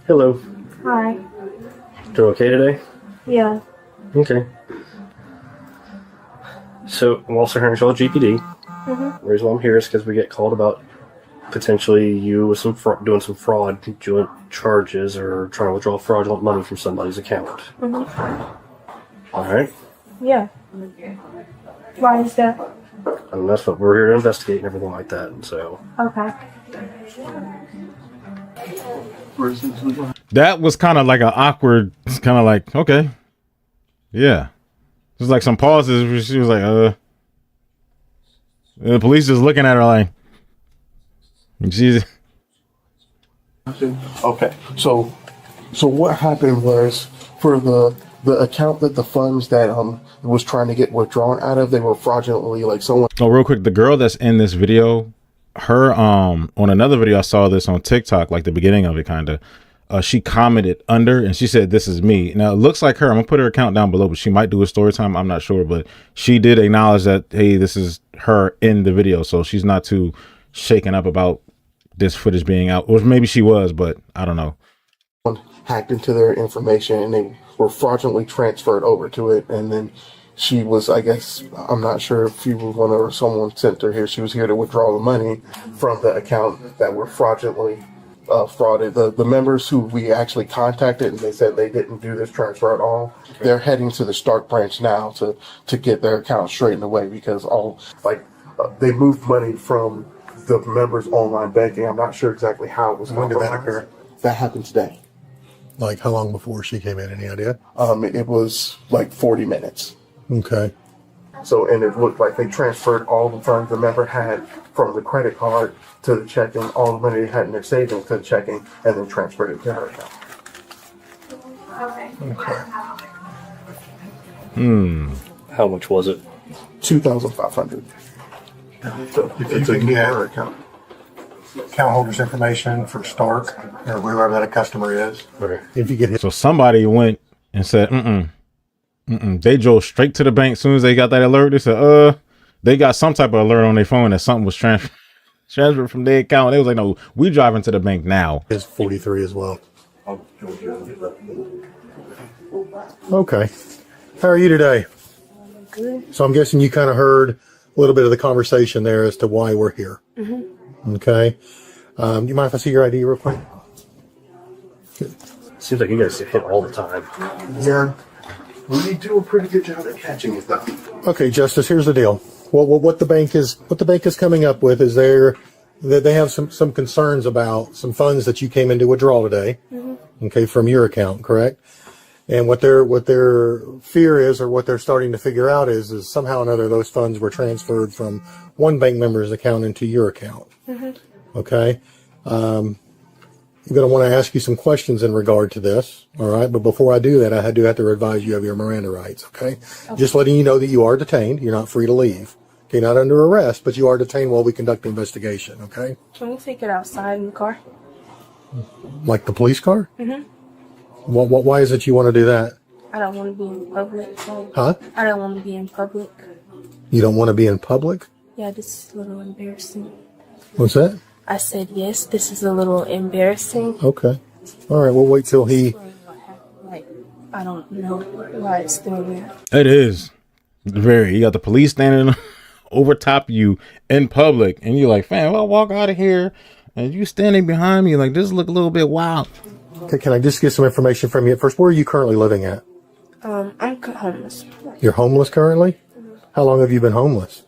Hello. Hi. Doing okay today? Yeah. Okay. So, I'm also here in Charlotte GPD. The reason why I'm here is because we get called about potentially you with some doing some fraudulent charges or trying to withdraw fraudulent money from somebody's account. Alright? Yeah. Why is that? And that's what we're here to investigate and everything like that. So, Okay. That was kind of like an awkward, kind of like, okay. Yeah. There's like some pauses where she was like, the police just looking at her like, she's. Okay, so what happened was for the account that the funds that was trying to get withdrawn out of, they were fraudulently, like, someone. Oh, real quick, the girl that's in this video, her on another video, I saw this on TikTok, like the beginning of it, kind of. She commented under and she said, "This is me." Now it looks like her. I'm gonna put her account down below, but she might do a story time. I'm not sure, but she did acknowledge that, hey, this is her in the video, so she's not too shaken up about this footage being out, or maybe she was, but I don't know. Hacked into their information and they were fraudulently transferred over to it, and then she was, I guess, I'm not sure if she was one or someone sent her here. She was here to withdraw the money from the account that were fraudulently frauded. The members who we actually contacted, and they said they didn't do this transfer at all. They're heading to the Stark branch now to get their account straightened away because they moved money from the members' online banking. I'm not sure exactly how it was. When did that occur? That happened today. Like how long before she came in? Any idea? It was like 40 minutes. Okay. So, and it looked like they transferred all the funds the member had from the credit card to the checking, all the money they had in their savings to the checking, and then transferred it to her account. How much was it? 2,500. So it's a new her account. Account holder's information for Stark or whoever that customer is. Okay. If you get hit, So somebody went and said, They drove straight to the bank as soon as they got that alert. They said, they got some type of alert on their phone that something was transferred from their account. They was like, no, we driving to the bank now. is 43 as well. Okay. How are you today? Good. So I'm guessing you kind of heard a little bit of the conversation there as to why we're here. Okay. Do you mind if I see your ID real quick? Seems like you guys get hit all the time. Yeah. We do a pretty good job at catching it, though. Okay, Justice, here's the deal. What the bank is coming up with is that they have some concerns about some funds that you came in to withdraw today, okay, from your account, correct? And what their fear is, or what they're starting to figure out is somehow or another those funds were transferred from one bank member's account into your account. Okay. I'm going to want to ask you some questions in regard to this, all right? But before I do that, I do have to advise you of your Miranda rights, okay? Just letting you know that you are detained. You're not free to leave. Okay, not under arrest, but you are detained while we conduct the investigation, okay? Can we take it outside in the car? Like the police car? Why is it you want to do that? I don't want to be in public. Huh? I don't want to be in public. You don't want to be in public? Yeah, this is a little embarrassing. What's that? I said yes, this is a little embarrassing. Okay. All right, we'll wait till he... Like, I don't know why it's still there. It is very. You got the police standing over top of you in public, and you're like, "Fam, I'll walk out of here," and you standing behind me like this. Look a little bit wild. Okay, can I just get some information from you? First, where are you currently living at? I'm homeless. You're homeless currently? How long have you been homeless?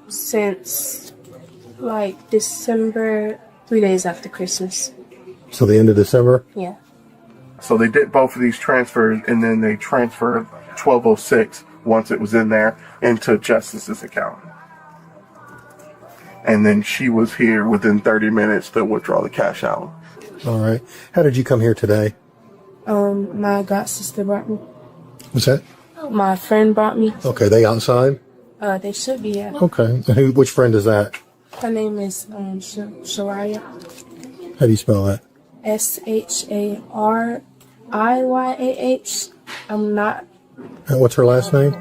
Since like December, 3 days after Christmas. So the end of December? Yeah. So they did both of these transfers, and then they transferred 1206 once it was in there into Justice's account. And then she was here within 30 minutes to withdraw the cash out. All right. How did you come here today? My god sister brought me. What's that? My friend brought me. Okay, they outside? They should be, yeah. Okay. Which friend is that? Her name is Shariah. How do you spell that? Shariah. I'm not What's her last name?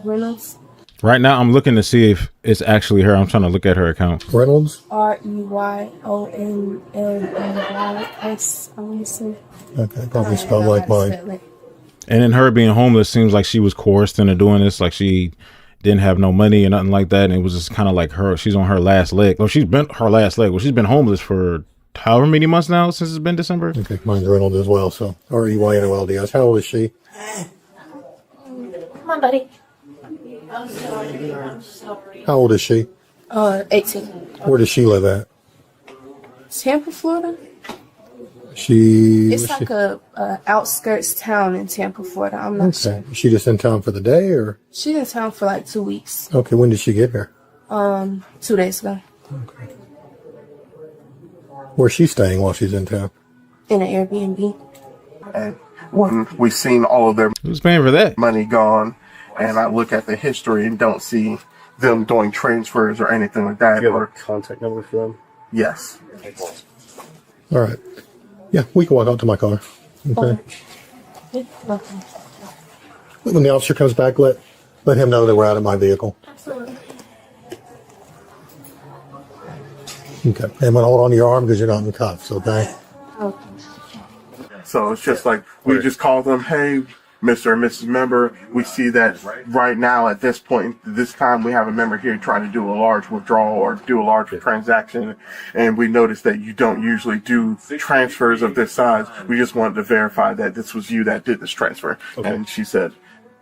Reynolds. Right now, I'm looking to see if it's actually her. I'm trying to look at her account. Reynolds? REYONLYS, I want to say. Okay, probably spelled like mine. And then her being homeless seems like she was coerced into doing this. Like she didn't have no money or nothing like that. And it was just kind of like she's on her last leg. Well, she's been her last leg. Well, she's been homeless for however many months now since it's been December. Okay, mine's Reynolds as well. So REYNOLDS. How old is she? Come on, buddy. How old is she? 18. Where does she live at? Tampa, Florida? It's like a outskirts town in Tampa, Florida. I'm not sure. Is she just in town for the day, or? She's in town for like 2 weeks. Okay, when did she get here? 2 days ago. Okay. Where's she staying while she's in town? In an Airbnb. And when we've seen all of their Who's paying for that? money gone, and I look at the history and don't see them doing transfers or anything like that. Do you have a contact number for them? Yes. All right. Yeah, we can walk out to my car. Okay. When the officer comes back, let him know that we're out of my vehicle. Absolutely. Okay. And I'm gonna hold on to your arm because you're not in cuffs. Okay. Okay. So it's just like we just call them, hey, Mr. and Mrs. Member, we see that right now at this point, this time we have a member here trying to do a large withdrawal or do a large transaction, and we noticed that you don't usually do transfers of this size. We just wanted to verify that this was you that did this transfer. Okay. And she said,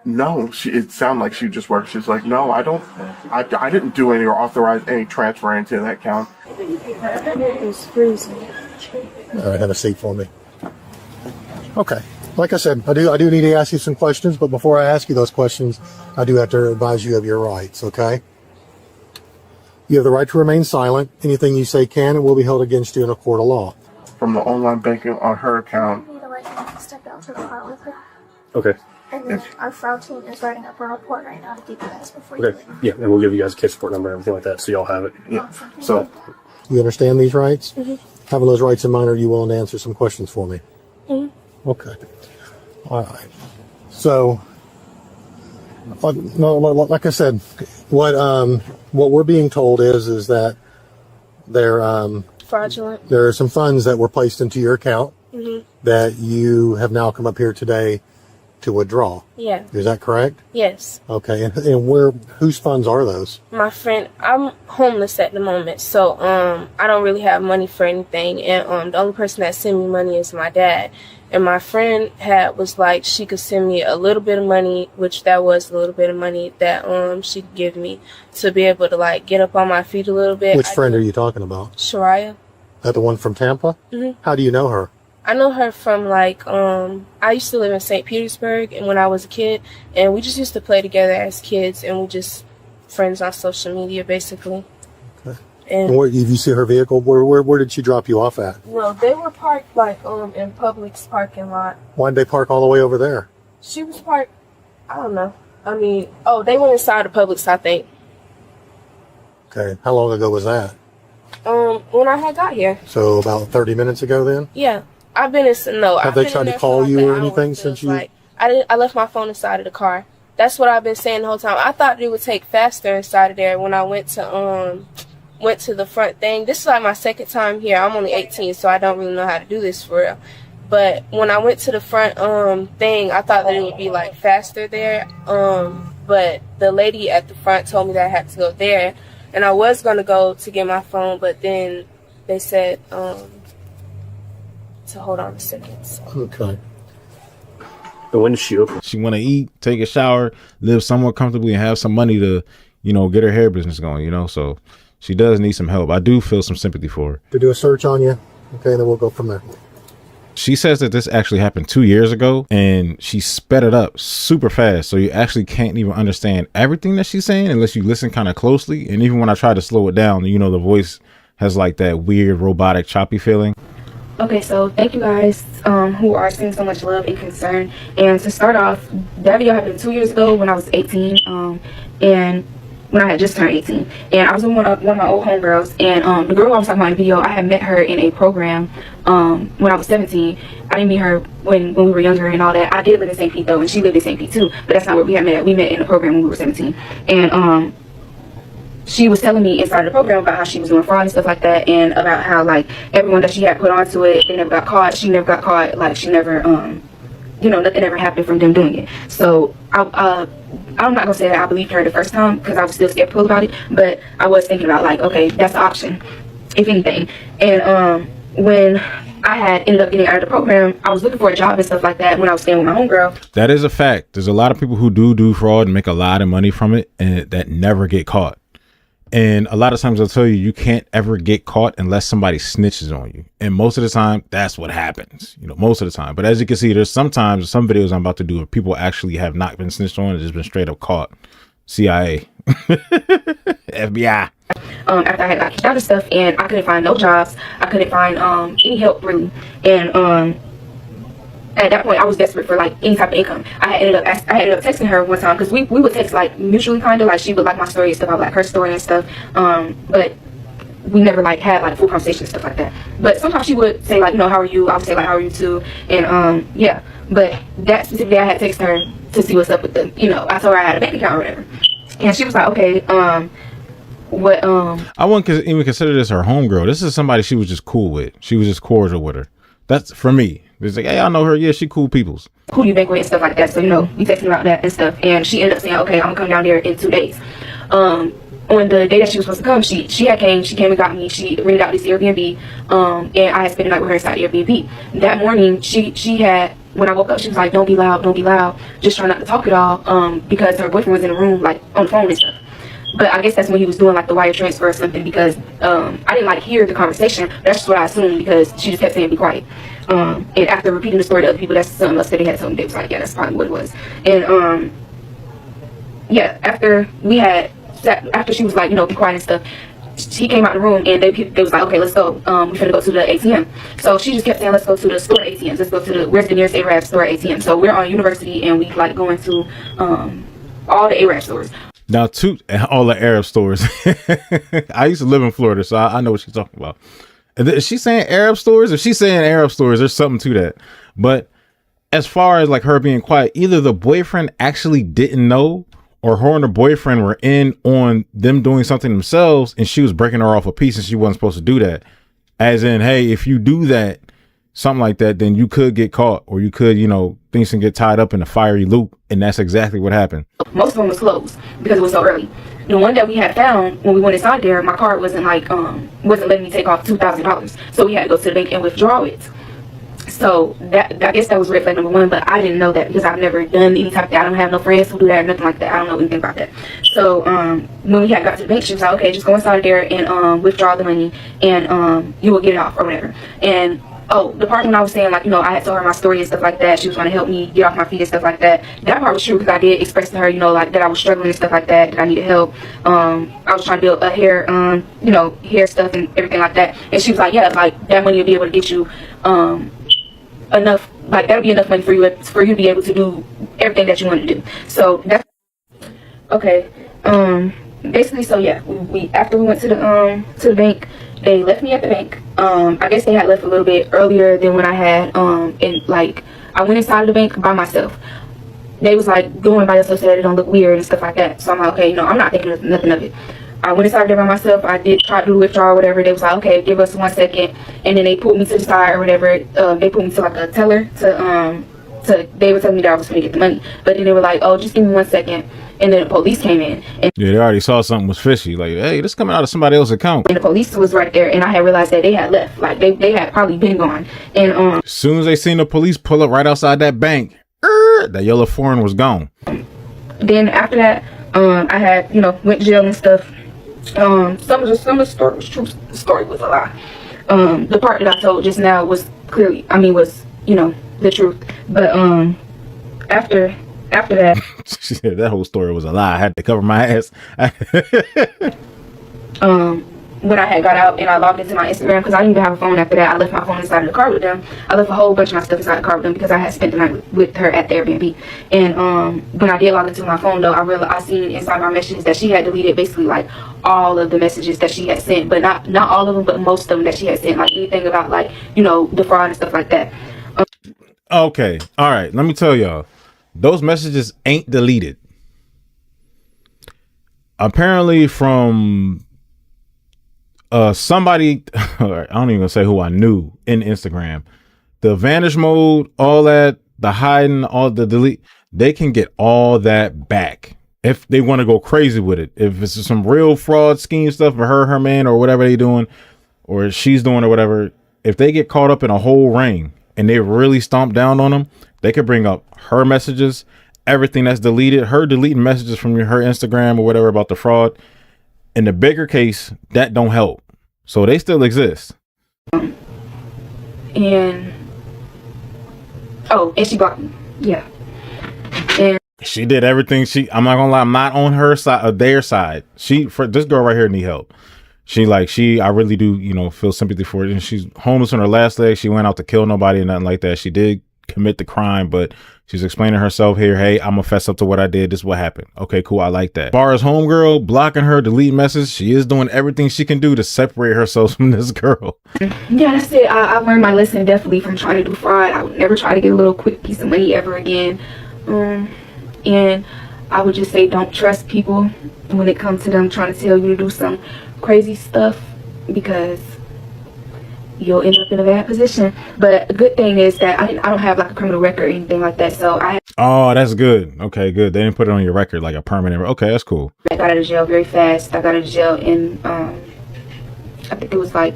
no, it sounded like she just worked. She's like, no, I didn't do any or authorize any transfer into that account. It's freezing. All right, have a seat for me. Okay. Like I said, I do need to ask you some questions, but before I ask you those questions, I do have to advise you of your rights, okay? You have the right to remain silent. Anything you say can and will be held against you in a court of law. From the online banking on her account. I need to let you step out to the car with her. Okay. And then our fraud team is writing up a report right now to give you guys before you Okay. leave. Yeah, and we'll give you guys a case support number and everything like that, so y'all have it. Yeah. So You understand these rights? Mm-hmm. Having those rights in mind, are you willing to answer some questions for me? Mm-hmm. Okay. All right. So, no, like I said, what we're being told is that Fraudulent. there are some funds that were placed into your account that you have now come up here today to withdraw. Yeah. Is that correct? Yes. Okay. And whose funds are those? My friend, I'm homeless at the moment, so I don't really have money for anything, and the only person that sent me money is my dad. And my friend was like she could send me a little bit of money, which that was a little bit of money that she could give me to be able to like get up on my feet a little bit. Which friend are you talking about? Shariah. That the one from Tampa? Mm-hmm. How do you know her? I know her from like I used to live in St. Petersburg, and when I was a kid, and we just used to play together as kids, and we just friends on social media basically. Okay. And where, if you see her vehicle, where did she drop you off at? Well, they were parked like in Publix parking lot. Why did they park all the way over there? She was parked. I don't know. I mean, they went inside the Publix, I think. Okay. How long ago was that? When I had got here. So about 30 minutes ago, then. Yeah, I've been in. No, have they tried to call you or anything since you? Like, I left my phone inside of the car. That's what I've been saying the whole time. I thought it would take faster inside of there when I went to the front thing. This is like my second time here. I'm only 18, so I don't really know how to do this for real. But when I went to the front thing, I thought that it would be like faster there. But the lady at the front told me that I had to go there, and I was gonna go to get my phone, but then they said to hold on a second. So. Okay. But when did she open? She want to eat, take a shower, live somewhat comfortably, and have some money to, get her hair business going. So she does need some help. I do feel some sympathy for her. To do a search on you, okay, then we'll go from there. She says that this actually happened 2 years ago, and she sped it up super fast, so you actually can't even understand everything that she's saying unless you listen kind of closely. And even when I try to slow it down, the voice has like that weird robotic choppy feeling. Okay, so thank you guys who are sending so much love and concern. And to start off, that video happened 2 years ago when I was 18. And when I had just turned 18. And I was with one of my old homegirls, and the girl I was talking about in the video, I had met her in a program when I was 17. I didn't meet her when we were younger and all that. I did live in St. Pete though, and she lived in St. Pete too, but that's not where we had met. We met in a program when we were 17. And she was telling me inside the program about how she was doing fraud and stuff like that, and about how like everyone that she had put onto it, they never got caught. She never got caught. Like she never nothing ever happened from them doing it. So I'm not gonna say that I believed her the first time because I was still skeptical about it, but I was thinking about like, okay, that's the option, if anything. And when I had ended up getting out of the program, I was looking for a job and stuff like that when I was staying with my homegirl. That is a fact. There's a lot of people who do fraud and make a lot of money from it, and that never get caught. And a lot of times I'll tell you, you can't ever get caught unless somebody snitches on you. And most of the time, that's what happens, most of the time. But as you can see, there's sometimes some videos I'm about to do where people actually have not been snitched on and just been straight up caught. CIA, FBI. After I had got kicked out of stuff and I couldn't find no jobs, I couldn't find any help really. And at that point, I was desperate for like any type of income. I ended up texting her one time because we would text like mutually, kind of like she would like my story and stuff. I would like her story and stuff. But we never like had like full conversation and stuff like that. But sometimes she would say like, how are you? I would say like, how are you too? And yeah. But that specific day, I had texted her to see what's up with the, I told her I had a bank account or whatever, and she was like, okay, what? I wouldn't even consider this her homegirl. This is somebody she was just cool with. She was just cordial with her. That's for me. It's like, hey, I know her. Yeah, she cool peoples. Who do you bank with and stuff like that? So, we texted about that and stuff. And she ended up saying, okay, I'm going to come down there in 2 days. On the day that she was supposed to come, she came and got me. She rented out this Airbnb. And I had spent the night with her inside the Airbnb. That morning, she had, when I woke up, she was like, don't be loud. Just try not to talk at all. Because her boyfriend was in the room, like, on the phone and stuff. But I guess that's when he was doing like the wire transfer or something, because I didn't like hear the conversation. That's just what I assumed, because she just kept saying be quiet. And after repeating the story to other people, that's something else that they had told me. They was like, yeah, that's probably what it was. And yeah, after she was like, be quiet and stuff, she came out the room and they was like, okay, let's go. We're gonna go to the ATM. So she just kept saying, let's go to the store ATMs. Let's go to where's the nearest Arab store ATM. So we're on University and we like going to all the Arab stores. Now, to all the Arab stores. I used to live in Florida, so I know what she's talking about. Is she saying Arab stores? If she's saying Arab stores, there's something to that. But as far as like her being quiet, either the boyfriend actually didn't know, or her and her boyfriend were in on them doing something themselves, and she was breaking her off a piece and she wasn't supposed to do that. As in, hey, if you do that, something like that, then you could get caught, or you could, things can get tied up in a fiery loop. And that's exactly what happened. Most of them was closed because it was so early. The one that we had found when we went inside there, my card wasn't like wasn't letting me take off $2,000, so we had to go to the bank and withdraw it. So that, I guess that was red flag number one, but I didn't know that because I've never done any type of that. I don't have no friends who do that or nothing like that. I don't know anything about that. So when we had got to the bank, she was like, okay, just go inside there and withdraw the money, and you will get it off or whatever. And the part when I was saying, like, I had told her my story and stuff like that, she was going to help me get off my feet and stuff like that. That part was true because I did express to her, like, that I was struggling and stuff like that I needed help. I was trying to build a hair, hair stuff and everything like that. And she was like, yeah, like, that money will be able to get you enough, like, that'll be enough money for you to be able to do everything that you want to do. So, that's, okay. Basically, so yeah, we after we went to the bank, they left me at the bank. I guess they had left a little bit earlier than when I had, and like, I went inside of the bank by myself. They was like, going by yourself so that it don't look weird and stuff like that. So I'm like, okay, I'm not thinking of nothing of it. I went inside there by myself. I did try to do withdrawal or whatever. They was like, okay, give us 1 second. And then they pulled me to the side or whatever. They pulled me to like a teller they were telling me that I was going to get the money. But then they were like, oh, just give me 1 second. And then the police came in. And yeah, they already saw something was fishy. Like, hey, this coming out of somebody else's account. And the police was right there. And I had realized that they had left. Like, they had probably been gone. And as soon as they seen the police pull up right outside that bank, that yellow foreign was gone. Then after that, I had, went to jail and stuff. Some of the story was true. The story was a lie. The part that I told just now was clearly, was, the truth. But after that, she said that whole story was a lie. I had to cover my ass. when I had got out and I logged into my Instagram, because I didn't even have a phone after that. I left my phone inside of the car with them. I left a whole bunch of my stuff inside the car with them because I had spent the night with her at the Airbnb. And when I did log into my phone though, I seen inside my messages that she had deleted basically like all of the messages that she had sent, but not all of them, but most of them that she had sent, like anything about like, you know, the fraud and stuff like that. Okay, all right, let me tell y'all, those messages ain't deleted. Apparently from somebody, I don't even say who I knew in Instagram, the vanish mode, all that, the hiding, all the delete, they can get all that back if they want to go crazy with it. If it's some real fraud scheme stuff for her man, or whatever they doing, or she's doing, or whatever, if they get caught up in a whole ring and they really stomp down on them, they could bring up her messages, everything that's deleted, her deleting messages from her Instagram or whatever about the fraud. In the bigger case, that don't help. So they still exist. And she blocked me. Yeah. And she did everything. I'm not gonna lie, I'm not on her side or their side. For this girl right here need help. I really do, you know, feel sympathy for it. And she's homeless on her last leg. She went out to kill nobody and nothing like that. She did commit the crime, but she's explaining herself here. Hey, I'm gonna fess up to what I did. This is what happened. Okay, cool. I like that. As far as homegirl blocking her, delete messages, she is doing everything she can do to separate herself from this girl. Yeah, that's it. I learned my lesson definitely from trying to do fraud. I would never try to get a little quick piece of money ever again. And I would just say, don't trust people when it comes to them trying to tell you to do some crazy stuff, because you'll end up in a bad position. But a good thing is that I don't have like a criminal record or anything like that. So oh, that's good. Okay, good. They didn't put it on your record like a permanent. Okay, that's cool. I got out of jail very fast. I got out of jail in I think it was like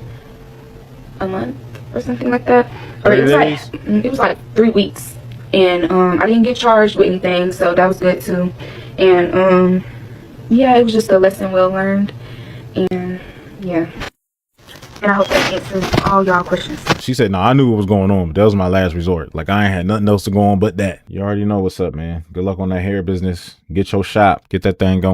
a month or something like that. Or it was like 3 weeks. And I didn't get charged with anything, so that was good too. And yeah, it was just a lesson well learned. And yeah. And I hope that answers all y'all questions. She said, no, I knew what was going on, but that was my last resort. Like, I ain't had nothing else to go on but that. You already know what's up, man. Good luck on that hair business. Get your shop. Get that thing going.